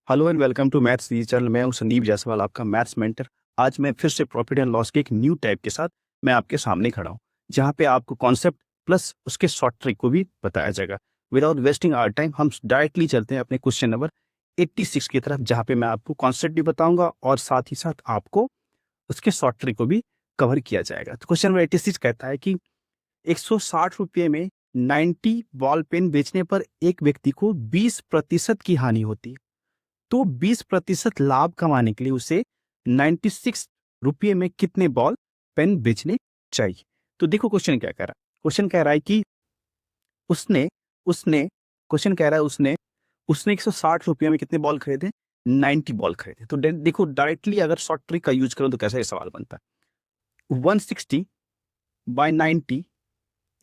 Hello and welcome to maths the channel. मैं हूं संदीप जायसवाल, आपका मैथ्स मेंटर। आज मैं फिर से प्रॉफिट एंड लॉस के एक न्यू टाइप के साथ मैं आपके सामने खड़ा हूं, जहां पे आपको कॉन्सेप्ट प्लस उसके शॉर्ट ट्रिक को भी बताया जाएगा। विदाउट वेस्टिंग आवर टाइम हम डायरेक्टली चलते हैं अपने क्वेश्चन नंबर 86 की तरफ, जहां पे मैं आपको कॉन्सेप्ट भी बताऊंगा और साथ ही साथ आपको उसके शॉर्ट ट्रिक को भी कवर किया जाएगा। तो क्वेश्चन नंबर 86 कहता है कि 160 रुपये में 90 बॉल पेन बेचने पर एक व्यक्ति को 20% की हानि होती है। तो 20% लाभ कमाने के लिए उसे 96 रुपये में कितने बॉल पेन बेचने चाहिए। तो देखो क्वेश्चन क्या कह रहा है। क्वेश्चन कह रहा है कि उसने उसने क्वेश्चन कह रहा है उसने 160 रुपये में कितने बॉल खरीदे, 90 बॉल खरीदे। तो देखो डायरेक्टली अगर शॉर्ट ट्रिक का यूज करो तो कैसा ये सवाल बनता है। 160/90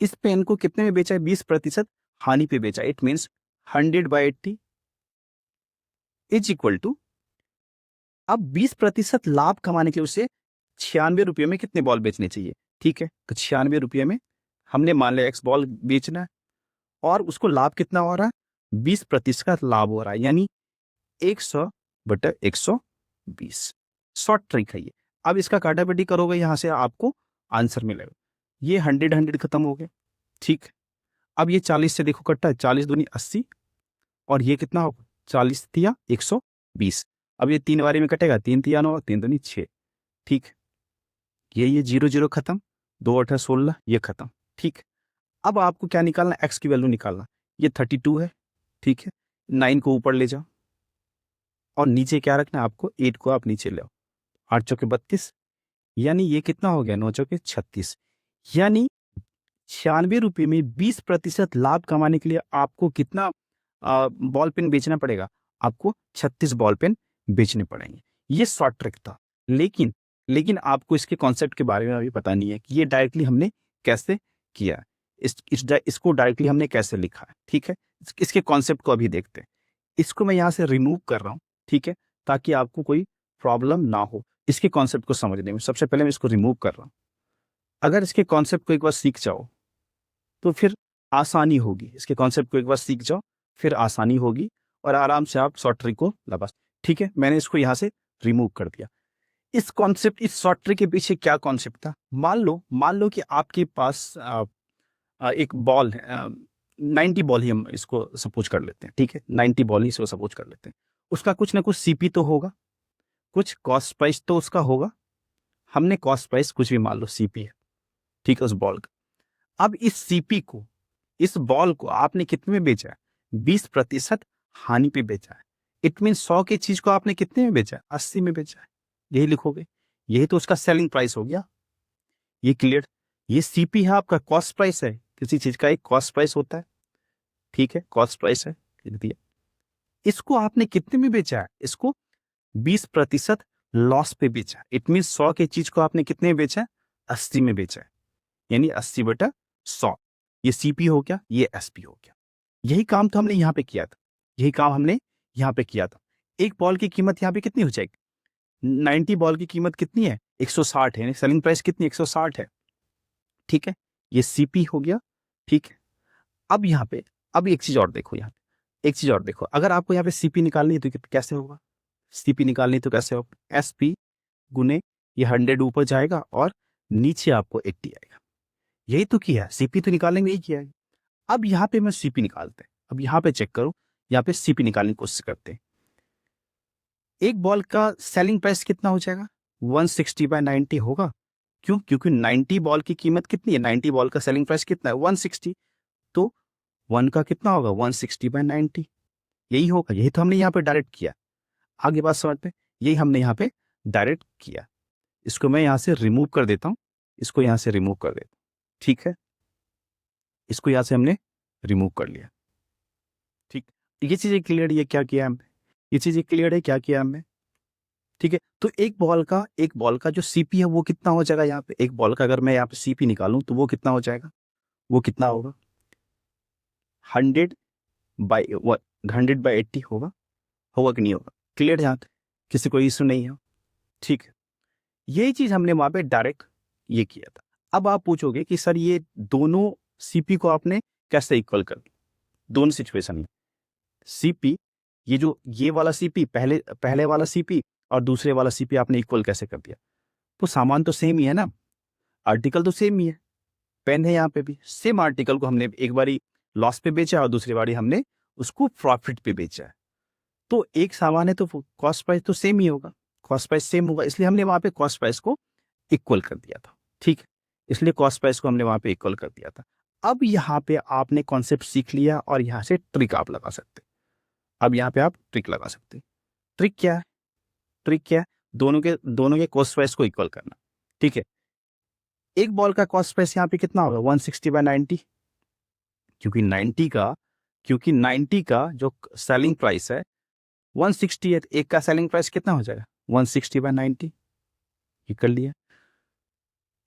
इस पेन को कितने में बेचा है, 20% हानि पे बेचा। It means 100/80 is equal to, अब 20% लाभ कमाने के लिए उसे 96 रुपये में कितने बॉल बेचने चाहिए। ठीक है, तो 96 रुपये में हमने मान लिया एक्स बॉल बेचना है और उसको लाभ कितना हो रहा है, 20% का लाभ हो रहा है, यानी 100/120। शॉर्ट ट्रिक है ये। अब इसका काटापटी करोगे, यहां से आपको आंसर मिलेगा। ये 100 खत्म हो गए। ठीक है, अब ये 40 से देखो कटता है, 40 दूनी 80 और ये कितना होगा, 40 तिया 120। अब ये 3 बारी में कटेगा, 3 तिया 9, 3 दूनी 6। ठीक, ये 0 0 खत्म, 2 8 16, ये खत्म। ठीक, अब आपको क्या निकालना, एक्स की वैल्यू निकालना। ये 32 है। ठीक है, 9 को ऊपर ले जाओ और नीचे क्या रखना है आपको, 8 को आप नीचे ले आओ। 8 चौके 32, यानी ये कितना हो गया, 9 चौके 36। यानी 96 रुपये में 20% लाभ कमाने के लिए आपको कितना बॉल पेन बेचना पड़ेगा, आपको 36 बॉल पेन बेचने पड़ेंगे। ये शॉर्ट ट्रिक था, लेकिन लेकिन आपको इसके कॉन्सेप्ट के बारे में अभी पता नहीं है कि ये डायरेक्टली हमने कैसे किया है। इसको डायरेक्टली हमने कैसे लिखा है। ठीक है, इसके कॉन्सेप्ट को अभी देखते हैं। इसको मैं यहाँ से रिमूव कर रहा हूँ, ठीक है, ताकि आपको कोई प्रॉब्लम ना हो इसके कॉन्सेप्ट को समझने में। सबसे पहले मैं इसको रिमूव कर रहा हूँ। अगर इसके कॉन्सेप्ट को एक बार सीख जाओ तो फिर आसानी होगी। इसके कॉन्सेप्ट को एक बार सीख जाओ, फिर आसानी होगी और आराम से आप शॉर्ट ट्रिक को लगा। ठीक है, मैंने इसको यहाँ से रिमूव कर दिया। इस शॉर्ट ट्रिक के पीछे क्या कॉन्सेप्ट था। मान लो कि आपके पास एक बॉल है, 90 बॉल ही हम इसको सपोज कर लेते हैं। ठीक है, 90 बॉल ही इसको सपोज कर लेते हैं। उसका कुछ ना कुछ सीपी तो होगा, कुछ कॉस्ट प्राइस तो उसका होगा। हमने कॉस्ट प्राइस कुछ भी मान लो सीपी है, ठीक है, उस बॉल का। अब इस सीपी को, इस बॉल को आपने कितने में बेचा है, 20% हानि पे बेचा है। इट मीन 100 की चीज को आपने कितने में बेचा है, 80 में बेचा है। यही लिखोगे, यही तो उसका सेलिंग प्राइस हो गया। ये क्लियर। ये सीपी है, आपका कॉस्ट प्राइस है। किसी चीज का एक कॉस्ट प्राइस होता है, ठीक है, कॉस्ट प्राइस है, लिख दिया। इसको आपने कितने में बेचा है, इसको 20% लॉस पे बेचा है। इट मीन 100 की चीज को आपने कितने में बेचा है, 80 में बेचा है, यानी 80/100। ये सीपी हो गया, ये एसपी हो गया। यही काम तो हमने यहाँ पे किया था, यही काम हमने यहाँ पे किया था। एक बॉल की कीमत यहाँ पे कितनी हो जाएगी, 90 बॉल की कीमत कितनी है, 160 है। सेलिंग प्राइस कितनी, 160 है। ठीक है, ये सीपी हो गया। ठीक है, अब यहाँ पे, अब एक चीज और देखो, यहाँ पे एक चीज और देखो। अगर आपको यहाँ पे सीपी निकालनी है तो कैसे होगा, सीपी निकालनी है तो कैसे होगा, एसपी गुने ये 100 ऊपर जाएगा और नीचे आपको 80 आएगा। यही तो किया है, सीपी तो निकालने में यही किया है। अब यहाँ पे मैं सीपी निकालते हैं। अब यहाँ पे चेक करो, यहाँ पे सीपी निकालने की कोशिश करते हैं। एक बॉल का सेलिंग प्राइस कितना हो जाएगा, 160/90 होगा। क्यों, क्योंकि 90 बॉल की कीमत कितनी है, 90 बॉल का सेलिंग प्राइस कितना है, 160। तो 1 का कितना होगा, 160/90, यही होगा। यही तो हमने यहाँ पे डायरेक्ट किया। आगे बात समझ पे, यही हमने यहाँ पे डायरेक्ट किया। इसको मैं यहाँ से रिमूव कर देता हूँ, इसको यहाँ से रिमूव कर देता हूँ। ठीक है, इसको यहाँ से हमने रिमूव कर लिया। ठीक, ये चीजें क्लियर, ये क्या किया हमने, ये चीजें क्लियर है क्या किया हमने। ठीक है, तो एक बॉल का जो सीपी है वो कितना हो जाएगा, यहाँ पे एक बॉल का अगर मैं यहाँ पे सीपी निकालूं तो वो कितना हो जाएगा, वो कितना होगा, 100/80 होगा। होगा कि नहीं होगा, क्लियर, यहाँ तक किसी को इशू नहीं है। ठीक है, यही चीज हमने वहां पे डायरेक्ट ये किया था। अब आप पूछोगे कि सर ये दोनों सीपी को आपने कैसे इक्वल कर दिया। दोनों सिचुएशन में सीपी ये वाला सीपी पहले वाला सीपी और दूसरे वाला सीपी आपने इक्वल कैसे कर दिया? तो सामान तो सेम ही है ना, आर्टिकल तो सेम ही है। पेन है यहाँ पे भी, सेम आर्टिकल को हमने एक बारी लॉस पे बेचा और दूसरी बारी हमने उसको प्रॉफिट पे बेचा है। तो एक सामान है तो कॉस्ट प्राइस तो सेम ही होगा, कॉस्ट प्राइस सेम होगा, इसलिए हमने वहां पे कॉस्ट प्राइस को इक्वल कर दिया था। ठीक है, इसलिए कॉस्ट प्राइस को हमने वहां पे इक्वल कर दिया था। अब यहाँ पे आपने कॉन्सेप्ट सीख लिया और यहाँ से ट्रिक आप लगा सकते। अब यहाँ पे आप ट्रिक लगा सकते। ट्रिक क्या है? ट्रिक क्या है? दोनों के कॉस्ट प्राइस को इक्वल करना। ठीक है, एक बॉल का कॉस्ट प्राइस यहाँ पे कितना होगा? 160/90, क्योंकि 90 का जो सेलिंग प्राइस है 160 है, तो एक का सेलिंग प्राइस कितना हो जाएगा? 160/90। ये कर लिया।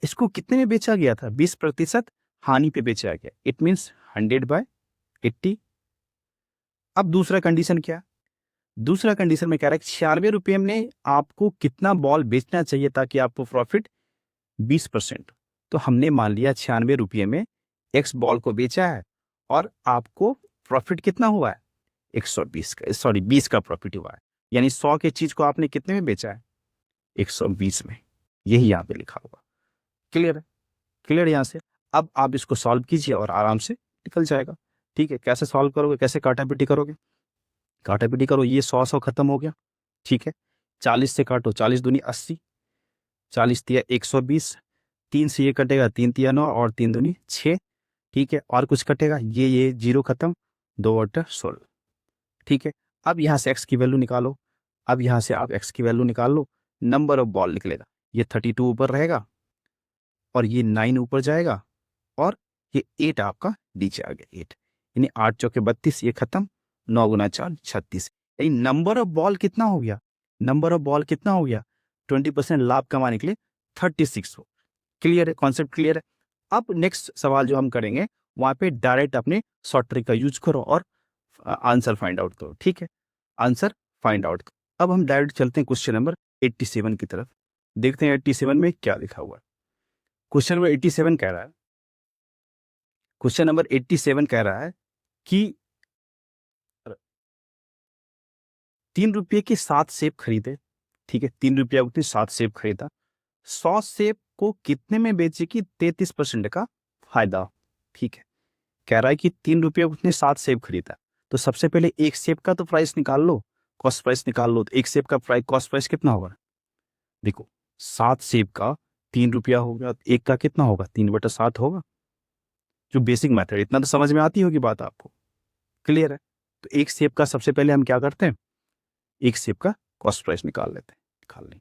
इसको कितने में बेचा गया था? 20% हानि पे बेचा गया, इट मीन्स 100/80। अब दूसरा कंडीशन क्या? दूसरा कंडीशन में कह रहा है 96 रुपये में आपको कितना बॉल बेचना चाहिए ताकि आपको प्रॉफिट 20%। तो हमने मान लिया 96 रुपये में एक्स बॉल को बेचा है और आपको प्रॉफिट कितना हुआ है? 20 का प्रॉफिट हुआ है। यानी 100 के चीज को आपने कितने में बेचा है? 120 में। यही यहाँ पे लिखा हुआ। क्लियर है? क्लियर यहाँ से? अब आप इसको सॉल्व कीजिए और आराम से निकल जाएगा। ठीक है, कैसे सॉल्व करोगे? कैसे काटापीटी करोगे? काटापीटी करो, ये 100 खत्म हो गया। ठीक है, 40 से काटो, 40 दूनी 80, 40 तिया 120, 3 से ये कटेगा, 3 तिया 9 और 3 दूनी 6। ठीक है, और कुछ कटेगा? ये 0 खत्म, 2 और 16। ठीक है, अब यहाँ से x की वैल्यू निकालो। अब यहाँ से आप x की वैल्यू निकाल लो, नंबर ऑफ बॉल निकलेगा। ये 32 ऊपर रहेगा और ये 9 ऊपर जाएगा और ये 8 आपका नीचे आ गया, 8। यानी 8 चौके 32, ये खत्म, 9 गुना 4 36। यानी नंबर ऑफ बॉल कितना हो गया? नंबर ऑफ बॉल कितना हो गया? 20% लाभ कमाने के लिए 36 हो। क्लियर है? कॉन्सेप्ट क्लियर है? अब नेक्स्ट सवाल जो हम करेंगे वहां पे डायरेक्ट अपने शॉर्ट ट्रिक का यूज करो और आंसर फाइंड आउट करो। ठीक है, आंसर फाइंड आउट करो। अब हम डायरेक्ट चलते हैं क्वेश्चन नंबर 87 की तरफ, देखते हैं 87 में क्या लिखा हुआ है। क्वेश्चन नंबर 87 कह रहा है, क्वेश्चन नंबर 87 कह रहा है कि 3 रुपये के 7 सेब खरीदे। ठीक है, 3 रुपया उतने 7 सेब खरीदा, 100 सेब को कितने में बेचे कि 33% का फायदा। ठीक है, कह रहा है कि 3 रुपये उतने 7 सेब खरीदा, तो सबसे पहले एक सेब का तो प्राइस निकाल लो, कॉस्ट प्राइस निकाल लो। तो एक सेब का प्राइस कॉस्ट प्राइस कितना होगा? देखो, 7 सेब का 3 रुपया हो गया, एक का कितना होगा? 3/7 होगा। जो बेसिक मेथड, इतना तो समझ में आती होगी बात आपको। क्लियर है? तो एक सेब का सबसे पहले हम क्या करते हैं? एक सेब का कॉस्ट प्राइस निकाल लेते हैं, निकाल लें।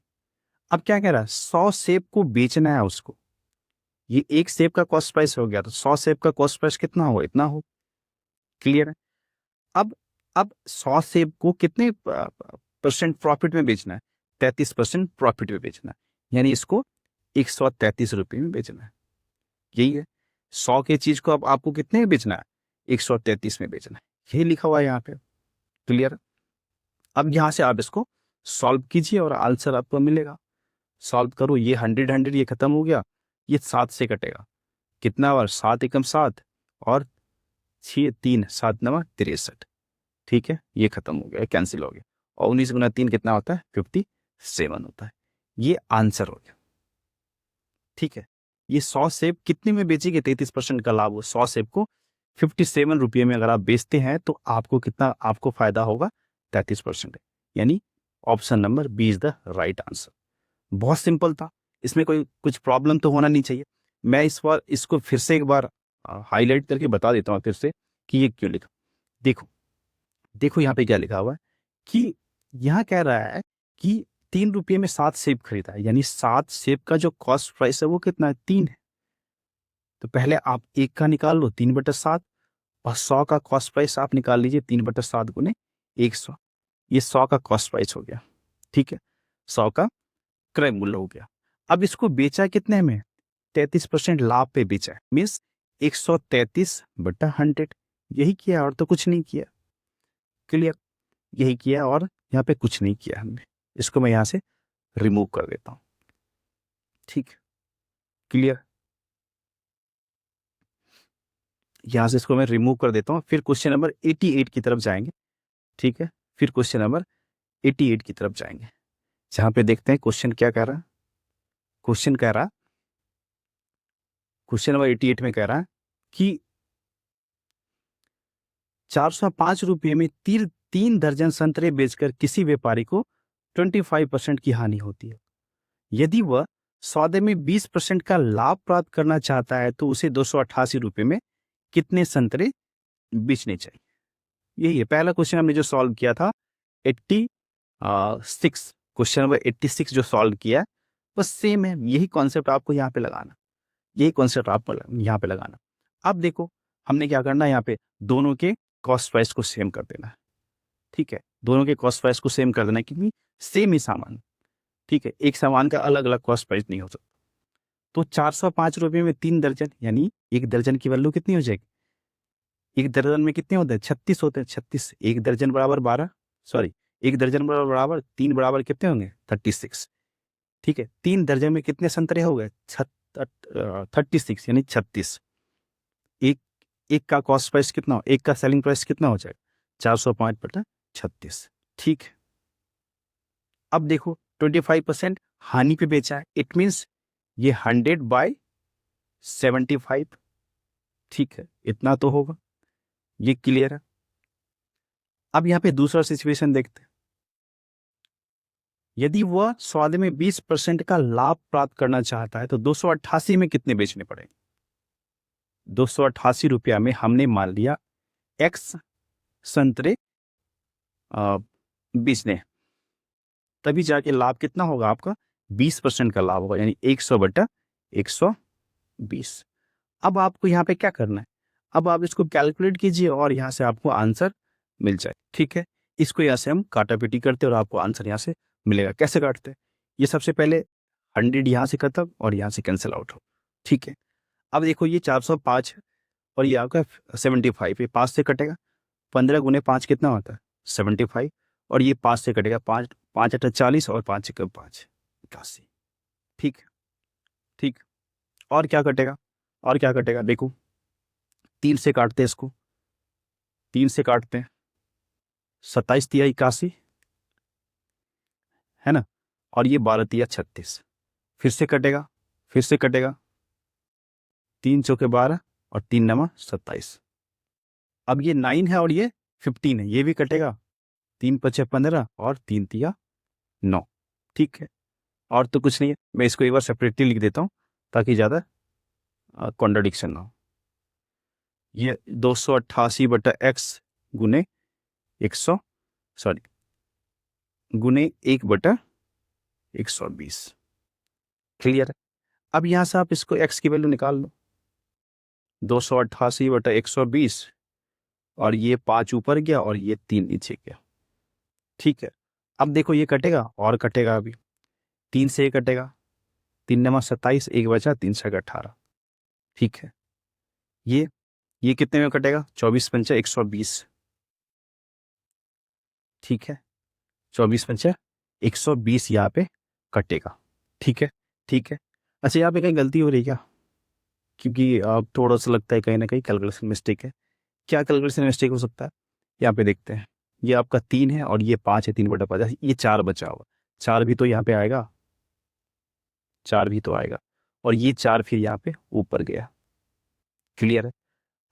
अब क्या कह रहा है? 100 सेब को बेचना है उसको। ये एक सेब का कॉस्ट प्राइस हो गया, तो 100 सेब का कॉस्ट प्राइस कितना हो? इतना हो। क्लियर है? अब 100 सेब को कितने परसेंट प्रॉफिट में बेचना है? 33% प्रॉफिट में बेचना है, यानी इसको 133 रुपये में बेचना है। यही है, 100 के चीज को अब आपको कितने में बेचना है? 133 में बेचना है। यही लिखा हुआ है यहाँ पे। क्लियर? अब यहाँ से आप इसको सॉल्व कीजिए और आंसर आपको मिलेगा। सॉल्व करो, ये 100 ये खत्म हो गया, ये 7 से कटेगा, कितना बार? 7 एकम 7 और 6 3 7 9 63। ठीक है, ये खत्म हो गया, कैंसिल हो गया, और 19 गुना 3 कितना होता है? 57 होता है। ये आंसर हो गया। ठीक है, ये 100 सेब कितने में बेचेंगे? 33% का लाभ हो। 100 सेब को 57 रुपये में अगर आप बेचते हैं तो आपको कितना आपको फायदा होगा? 33%। यानी option number B is the right answer. बहुत सिंपल था, इसमें कोई कुछ प्रॉब्लम तो होना नहीं चाहिए। मैं इस बार इसको फिर से एक बार हाईलाइट करके बता देता हूँ फिर से कि ये क्यों लिखा। देखो, देखो यहाँ पे क्या लिखा हुआ है कि यहाँ कह रहा है कि 3 रुपये में 7 सेब खरीदा है, यानी 7 सेब का जो कॉस्ट प्राइस है वो कितना है? 3 है। तो पहले आप एक का निकाल लो, 3/7, और 100 का कॉस्ट प्राइस आप निकाल लीजिए, 3/7 गुने 100। ये 100 का कॉस्ट प्राइस हो गया। ठीक है, 100 का क्रय मूल्य हो गया। अब इसको बेचा कितने में? 33% लाभ पे बेचा है, मीन्स 133/100। यही किया और तो कुछ नहीं किया। क्लियर? यही किया और यहाँ पे कुछ नहीं किया हमने। इसको मैं यहाँ से रिमूव कर देता हूँ। ठीक, क्लियर? यहाँ से इसको मैं रिमूव कर देता हूँ। फिर क्वेश्चन नंबर 88 की तरफ जाएंगे। ठीक है, फिर क्वेश्चन नंबर 88 की तरफ जाएंगे, जहां पे देखते हैं क्वेश्चन क्या कह रहा है। क्वेश्चन नंबर 88 में कह रहा है कि 405 रुपये में 3 दर्जन संतरे बेचकर किसी व्यापारी को 25% की हानि होती है। यदि वह सौदे में 20% का लाभ प्राप्त करना चाहता है तो उसे 288 रुपये में कितने संतरे बेचने चाहिए। यही है पहला क्वेश्चन हमने जो सॉल्व किया था 86, क्वेश्चन नंबर 86 जो सॉल्व किया है बस सेम है। यही कॉन्सेप्ट आपको यहाँ पे लगाना, यही कॉन्सेप्ट आपको यहाँ पे लगाना। अब देखो हमने क्या करना है, यहाँ पे दोनों के कॉस्ट प्राइस को सेम कर देना है। ठीक है, दोनों के कॉस्ट प्राइस को सेम कर देना है क्योंकि सेम ही सामान। ठीक है, एक सामान का अलग अलग कॉस्ट प्राइस नहीं हो सकता। तो 405 रुपये में 3 दर्जन, यानी एक दर्जन की वैल्यू कितनी हो जाएगी, एक दर्जन में कितने होते हैं 36 होते हैं। 36, एक दर्जन बराबर 12, सॉरी एक दर्जन बराबर 3 बराबर कितने होंगे 36। ठीक है, 3 दर्जन में कितने संतरे हो गए 36, यानी 36। एक का कॉस्ट प्राइस कितना हो, एक का सेलिंग प्राइस कितना हो जाएगा 405/36। ठीक है, अब देखो 25% हानि पे बेचा है, इट मीन्स ये 100/75। ठीक है, इतना तो होगा, ये क्लियर है। अब यहां पे दूसरा सिचुएशन देखते हैं। यदि वह सौदे में 20% का लाभ प्राप्त करना चाहता है तो 288 में कितने बेचने पड़ेंगे। 288 रुपया में हमने मान लिया एक्स संतरे बेचने, तभी जाके लाभ कितना होगा आपका 20% का लाभ होगा, यानी 100/120। अब आपको यहाँ पे क्या करना है, अब आप इसको कैलकुलेट कीजिए और यहाँ से आपको आंसर मिल जाए। ठीक है, इसको यहाँ से हम काटापीटी करते हैं और आपको आंसर यहाँ से मिलेगा। कैसे काटते हैं, ये सबसे पहले 100 यहाँ से खत्म और यहाँ से कैंसिल आउट हो। ठीक है, अब देखो ये 405 है और ये आपका 75, ये 5 से कटेगा, 15 गुने 5 कितना होता है 75, और ये 5 से कटेगा, 5 5 8 40 और 5 1 5 81। ठीक है, ठीक, और क्या कटेगा, और क्या कटेगा देखो 3 से काटते हैं इसको, 3 से काटते हैं, 27 तिया 81 है ना, और ये 12 तिया 36, फिर से कटेगा, फिर से कटेगा, 3 चौके 12 और 3 नमा 27। अब ये 9 है और ये 15 है, ये भी कटेगा, 3 पचे 15 और 3 तिया 9। ठीक है, और तो कुछ नहीं है, मैं इसको एक बार सेपरेटली लिख देता हूँ ताकि ज़्यादा कॉन्ट्राडिक्शन ना हो। ये 288/x गुने 100, सॉरी गुने 1/120। क्लियर है। अब यहाँ से आप इसको x की वैल्यू निकाल लो, 288/120, और ये 5 ऊपर गया और ये 3 नीचे गया। ठीक है, अब देखो ये कटेगा और कटेगा, अभी 3 से ये कटेगा, 3 नमा 27, एक बचा 3 से 18। ठीक है, ये कितने में कटेगा 24 पंचा 120। ठीक है, 24 पंचा 120 यहाँ पे कटेगा। ठीक है, ठीक है। अच्छा, यहाँ पे कहीं गलती हो रही है क्या, क्योंकि आप थोड़ा सा लगता है कहीं ना कहीं कैलकुलेशन मिस्टेक है। क्या कैलकुलेशन मिस्टेक हो सकता है, यहाँ पे देखते हैं। ये आपका 3 है और ये 5 है, 3/50, ये 4 बचा हुआ, 4 भी तो यहाँ पे आएगा, 4 भी तो आएगा, और ये 4 फिर यहाँ पे ऊपर गया। क्लियर है।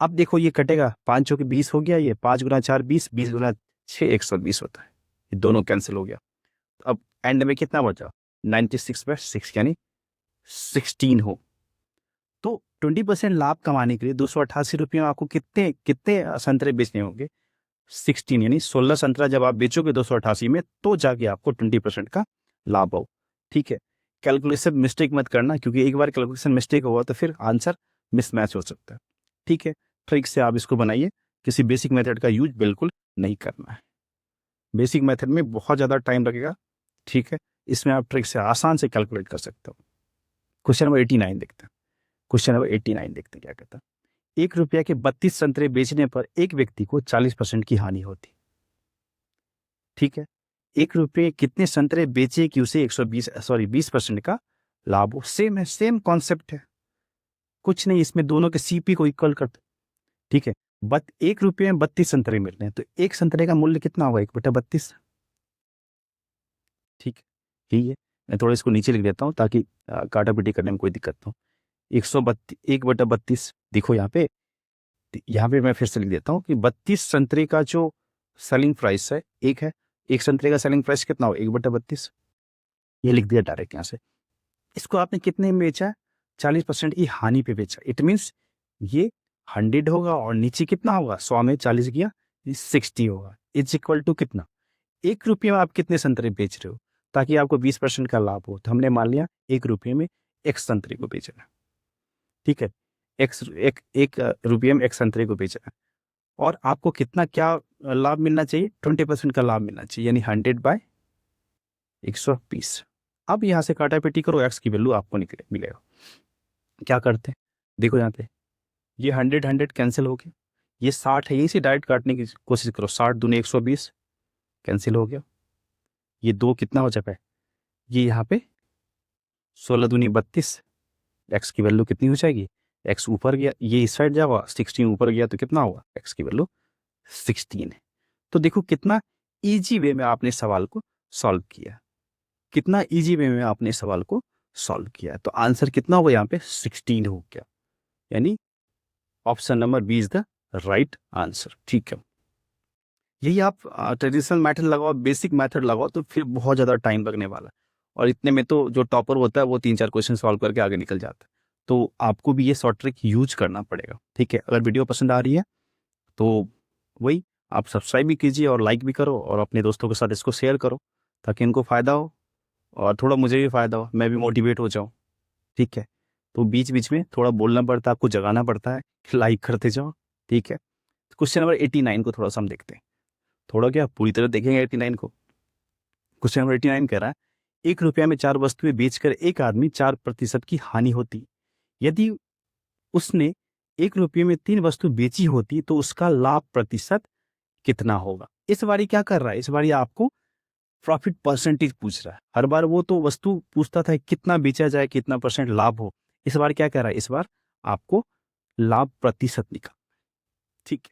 अब देखो ये कटेगा, 5 चौके 20 हो गया, ये 5 गुना 4 20, 20 गुना 6 120 होता है, ये दोनों कैंसिल हो गया। अब एंड में कितना बचा 96/6, यानी 16 हो। तो 20% लाभ कमाने के लिए 288 में आपको कितने कितने संतरे बेचने होंगे 16, यानी 16 संतरा जब आप बेचोगे 288 में तो जाके आपको 20% का लाभ हो। ठीक है, कैलकुलेशन मिस्टेक मत करना, क्योंकि एक बार कैलकुलेशन मिस्टेक हुआ तो फिर आंसर मिसमैच हो सकता है। ठीक है, ट्रिक से आप इसको बनाइए, किसी बेसिक मेथड का यूज बिल्कुल नहीं करना है। बेसिक मेथड में बहुत ज़्यादा टाइम लगेगा। ठीक है, इसमें आप ट्रिक से आसान से कैलकुलेट कर सकते हो। क्वेश्चन नंबर 89 देखते हैं। क्वेश्चन नंबर 89 देखते हैं क्या कहता है। 1 रुपया के 32 संतरे बेचने पर एक व्यक्ति को 40% की हानि होती। ठीक है, 1 रुपये कितने संतरे बेचे कि उसे 20% का लाभ हो। सेम है, सेम कॉन्सेप्ट है, कुछ नहीं, इसमें दोनों के सीपी को इक्वल करते। ठीक है, 1 रुपये में 32 संतरे मिल रहे हैं, तो एक संतरे का मूल्य कितना होगा? 1/32। ठीक यही है। मैं थोड़ा इसको नीचे लिख देता हूँ ताकि काटा पीटी करने में कोई दिक्कत ना हो। 1/32 देखो यहाँ पे मैं फिर से लिख देता हूँ कि 32 संतरे का जो सेलिंग प्राइस है एक है, एक संतरे का सेलिंग प्राइस कितना हो? 1/32। ये लिख दिया डायरेक्ट यहाँ से। इसको आपने कितने में बेचा? 40% की हानि पे बेचा। इट मीन्स ये 100 होगा और नीचे कितना होगा? 100 में 40 गया, 60 होगा। इज इक्वल टू कितना? 1 रुपये में आप कितने संतरे बेच रहे हो ताकि आपको 20% का लाभ हो? तो हमने मान लिया 1 रुपये में x संतरे को बेचना। ठीक है, एक रुपये में x संतरे को बेचना। और आपको कितना क्या लाभ मिलना चाहिए? 20% का लाभ मिलना चाहिए, यानी 100/120। अब यहाँ से काटा पेटी करो, x की वैल्यू आपको मिलेगा। क्या करते हैं? देखो यहाँ पे ये 100 कैंसिल हो गया, ये 60 है, यही से डायरेक्ट काटने की कोशिश करो। 60 दूनी 120 कैंसिल हो गया। ये 2 कितना हो जाता है? ये यहाँ पे 16 दूनी 32। एक्स की वैल्यू कितनी हो जाएगी? एक्स ऊपर गया, ये इस साइड जाओगा, 16 ऊपर गया तो कितना होगा? एक्स की वैल्यू 16 है। तो देखो कितना इजी वे में आपने सवाल को सॉल्व किया, कितना इजी वे में आपने सवाल को सॉल्व किया। तो आंसर कितना होगा यहाँ पे? 16 हो गया, यानी option number B is the right answer. ठीक है, यही आप ट्रेडिशनल मेथड लगाओ, बेसिक मेथड लगाओ तो फिर बहुत ज़्यादा टाइम लगने वाला है। और इतने में तो जो टॉपर होता है वो 3-4 क्वेश्चन सॉल्व करके आगे निकल जाता है। तो आपको भी ये शॉर्ट ट्रिक यूज करना पड़ेगा। ठीक है, अगर वीडियो पसंद आ रही है तो वही आप सब्सक्राइब भी कीजिए और लाइक भी करो और अपने दोस्तों के साथ इसको शेयर करो ताकि इनको फ़ायदा हो और थोड़ा मुझे भी फ़ायदा हो, मैं भी मोटिवेट हो जाऊँ। ठीक है, तो बीच बीच में थोड़ा बोलना पड़ता है, आपको जगाना पड़ता है, लाइक करते जाओ। ठीक है, क्वेश्चन नंबर 89 को थोड़ा सा हम देखते हैं। थोड़ा क्या पूरी तरह देखेंगे 89 को। क्वेश्चन नंबर 89 कह रहा है 1 रुपया में 4 वस्तुएं बेचकर एक आदमी 4% की हानि होती। यदि उसने 1 रुपये में 3 वस्तु बेची होती तो उसका लाभ प्रतिशत कितना होगा? इस बारी क्या कर रहा है? इस बारी आपको प्रॉफिट परसेंटेज पूछ रहा है। हर बार वो तो वस्तु पूछता था कितना बेचा जाए, कितना परसेंट लाभ हो। इस बार क्या कह रहा है? इस बार आपको लाभ प्रतिशत निकाल। ठीक है,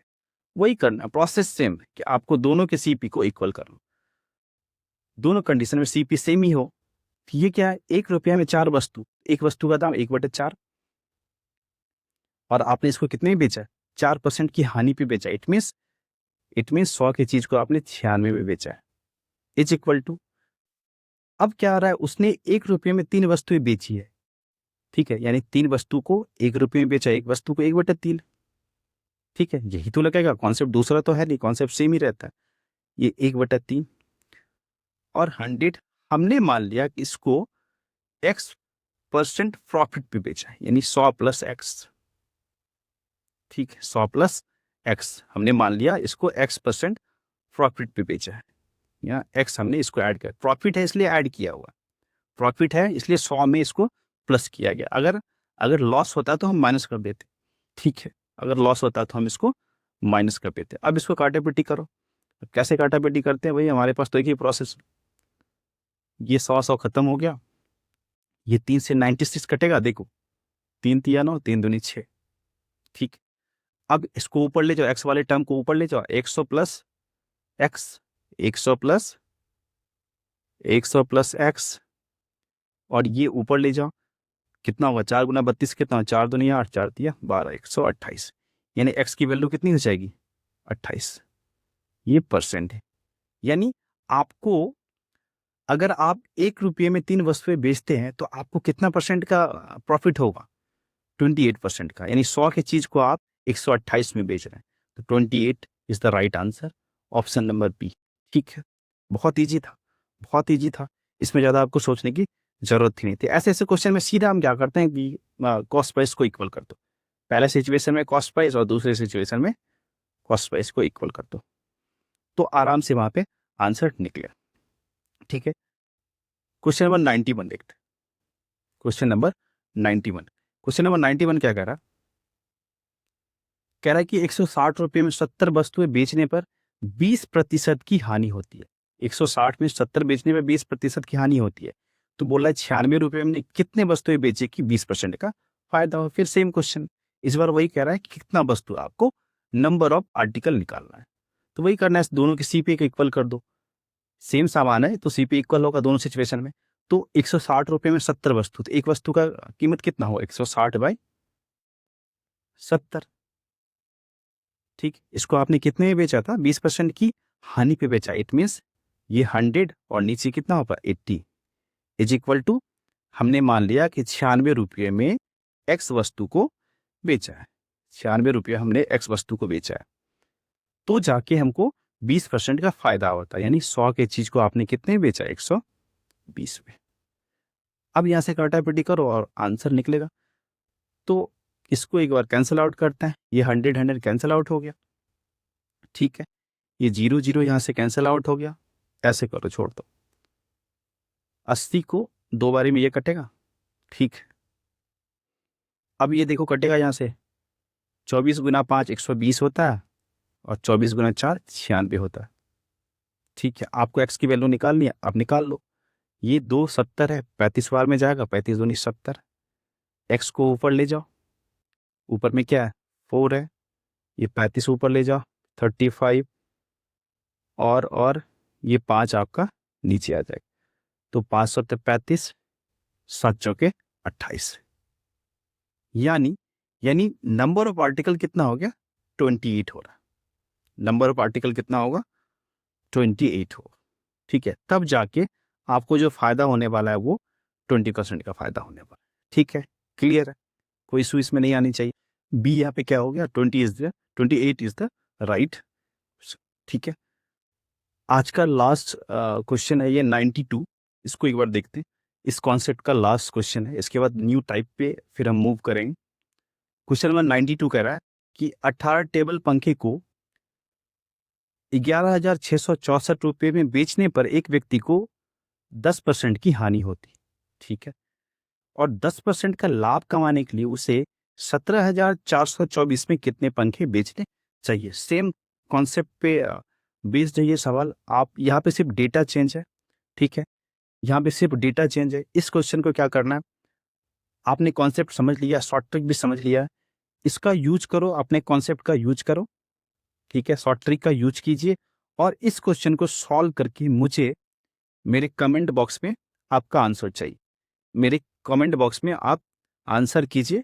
वही करना, प्रोसेस सेम है कि आपको दोनों के सीपी को इक्वल करना। दोनों कंडीशन में सीपी सेम ही हो। ये क्या है? 1 रुपया में 4 वस्तु, एक वस्तु का दाम 1/4 और आपने इसको कितने में बेचा? 4% की हानि पे बेचा। इट मीन्स 100 की चीज को आपने 96 में बेचा है। इज इक्वल टू, अब क्या आ रहा है? उसने 1 रुपये में 3 वस्तुएं बेची है। ठीक है, यानी 3 वस्तु को 1 रुपये में बेचा, एक वस्तु को 1/3। ठीक है, यही तो लगेगा। कॉन्सेप्ट दूसरा तो है नहीं, कॉन्सेप्ट सेम ही रहता है। ये 1/3 और 100 हमने मान लिया कि इसको x% प्रॉफिट पे बेचा है, यानी 100 + x। ठीक है, 100 + x हमने मान लिया इसको x% प्रॉफिट पे बेचा है। यहाँ x हमने इसको ऐड कर, प्रॉफिट है इसलिए ऐड किया हुआ, प्रॉफिट है इसलिए 100 में इसको प्लस किया गया। अगर लॉस होता तो हम माइनस कर देते। ठीक है, अगर लॉस होता तो हम इसको माइनस कर देते। अब इसको काटा पेटी करो। कैसे काटा पेटी करते हैं भाई? हमारे पास तो एक ही प्रोसेस। ये 100 खत्म हो गया, ये 3 से 96 कटेगा। देखो 3 तिया 9, 3 दूनी 6। ठीक, अब इसको ऊपर ले जाओ, एक्स वाले टर्म को ऊपर ले जाओ। 100 + x, 100 + x और ये ऊपर ले जाओ। कितना होगा? 4 × 32 कितना? 4 दूनी 8, 4 तिया 12, 128। यानी x की वैल्यू कितनी हो जाएगी? 28। ये परसेंट है। यानी आपको, अगर आप 1 रुपये में 3 वस्तुएं बेचते हैं तो आपको कितना परसेंट का प्रॉफिट होगा? 28% का। यानी 100 की चीज को आप 128 में बेच रहे हैं, तो 28 is the right answer, option number B. ठीक है, बहुत ईजी था, बहुत ईजी था। इसमें ज़्यादा आपको सोचने की जरूरत ही नहीं थी। ऐसे ऐसे क्वेश्चन में सीधा हम क्या करते हैं कि कॉस्ट प्राइस को इक्वल कर दो। पहले सिचुएशन में कॉस्ट प्राइस और दूसरे सिचुएशन में कॉस्ट प्राइस को इक्वल कर दो, तो आराम से वहां पे आंसर निकले। ठीक है, क्वेश्चन नंबर 91 देखते हैं। क्वेश्चन नंबर 91, क्वेश्चन नंबर 91 क्या कह रहा है? कह रहा है कि 160 रुपये में 70 वस्तुएं बेचने पर 20% की हानि होती है। 160 में 70 बेचने पर 20% की हानि होती है। तो बोला है 96 रुपये में कितने वस्तुएं बेचे कि 20% का फायदा हो। फिर सेम क्वेश्चन, इस बार वही कह रहा है कि कितना वस्तु आपको नंबर ऑफ आर्टिकल निकालना है। तो वही करना है, दोनों की सीपी को इक्वल कर दो। सेम सामान है तो सीपी इक्वल होगा दोनों सिचुएशन में। तो 160 रुपये में 70 वस्तु, तो एक वस्तु का कीमत कितना हो, 160 बाई 70। ठीक, इसको आपने कितने में बेचा था, 20% की हानि पे बेचा। इट मीन्स ये 100 और नीचे कितना होगा 80 इज इक्वल टू, हमने मान लिया कि 96 रुपये में एक्स वस्तु को बेचा है। 96 रुपये हमने एक्स वस्तु को बेचा है, तो जाके हमको 20% का फायदा होता है। यानी 100 के चीज को आपने कितने में बेचा, 120 में। अब यहां से काटापीटी करो और आंसर निकलेगा। तो इसको एक बार कैंसिल आउट करते हैं, ये 100 कैंसिल आउट हो गया। ठीक है, ये 0 0 यहां से कैंसिल आउट हो गया। ऐसे करो, छोड़ दो, 80 को 2 बारी में ये कटेगा। ठीक है, अब ये देखो कटेगा यहां से, 24 गुना 5 120 होता है और 24 गुना 4 96 होता है। ठीक है, आपको एक्स की वैल्यू निकालनी है, आप निकाल लो। ये 2 70 है, 35 बार में जाएगा, 35 दूनी 70। एक्स को ऊपर ले जाओ, ऊपर में क्या है 4 है, ये 35 ऊपर ले जाओ 35, और ये 5 आपका नीचे आ जाएगा। तो 5 7 35, 7 चौके 28। यानी नंबर ऑफ आर्टिकल कितना हो गया, 28 हो रहा है। नंबर ऑफ आर्टिकल कितना होगा, 28 होगा। ठीक है, तब जाके आपको जो फायदा होने वाला है वो 20% का फायदा होने वाला है। ठीक है, क्लियर है, कोई इशू इसमें नहीं आनी चाहिए। बी यहाँ पे क्या हो गया, 28 इज द राइट। ठीक है, आज का लास्ट क्वेश्चन है ये 92, इसको एक बार देखते हैं। इस कॉन्सेप्ट का लास्ट क्वेश्चन है, इसके बाद न्यू टाइप पे फिर हम मूव करेंगे। क्वेश्चन नंबर 92 कह रहा है कि 18 टेबल पंखे को 11,664 रुपये में बेचने पर एक व्यक्ति को 10% की हानि होती। ठीक है, और 10% का लाभ कमाने के लिए उसे 17,424 में कितने पंखे बेचने चाहिए। सेम कॉन्सेप्ट पे बेस्ड है ये सवाल। आप यहाँ पे सिर्फ डेटा चेंज है। ठीक है, यहाँ पे सिर्फ डेटा चेंज है। इस क्वेश्चन को क्या करना है, आपने कॉन्सेप्ट समझ लिया, शॉर्ट ट्रिक भी समझ लिया, इसका यूज करो, अपने कॉन्सेप्ट का यूज करो। ठीक है, शॉर्ट ट्रिक का यूज कीजिए और इस क्वेश्चन को सॉल्व करके मुझे मेरे कमेंट बॉक्स में आपका आंसर चाहिए। मेरे कमेंट बॉक्स में आप आंसर कीजिए।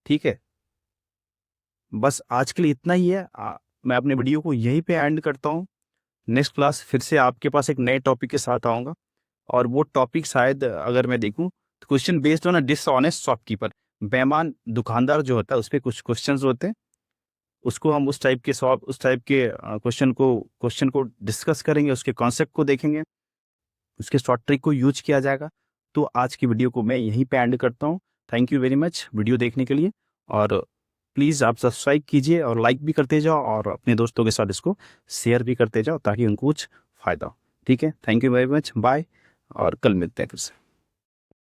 ठीक है, बस आज के लिए इतना ही है। मैं अपने वीडियो को यहीं पे एंड करता हूँ। नेक्स्ट क्लास फिर से आपके पास एक नए टॉपिक के साथ आऊँगा, और वो टॉपिक शायद अगर मैं देखूँ तो question based on a dishonest shopkeeper, बेईमान दुकानदार जो होता है उस पर कुछ क्वेश्चंस होते हैं, उसको हम उस टाइप के क्वेश्चन को डिस्कस करेंगे, उसके कॉन्सेप्ट को देखेंगे, उसके शॉर्ट ट्रिक को यूज किया जाएगा। तो आज की वीडियो को मैं यहीं पे एंड करता हूँ। Thank you very much video देखने के लिए, और प्लीज़ आप सब्सक्राइब कीजिए और लाइक भी करते जाओ और अपने दोस्तों के साथ इसको शेयर भी करते जाओ ताकि उनको कुछ फ़ायदा हो। ठीक है, thank you very much, bye, और कल मिलते हैं फिर से।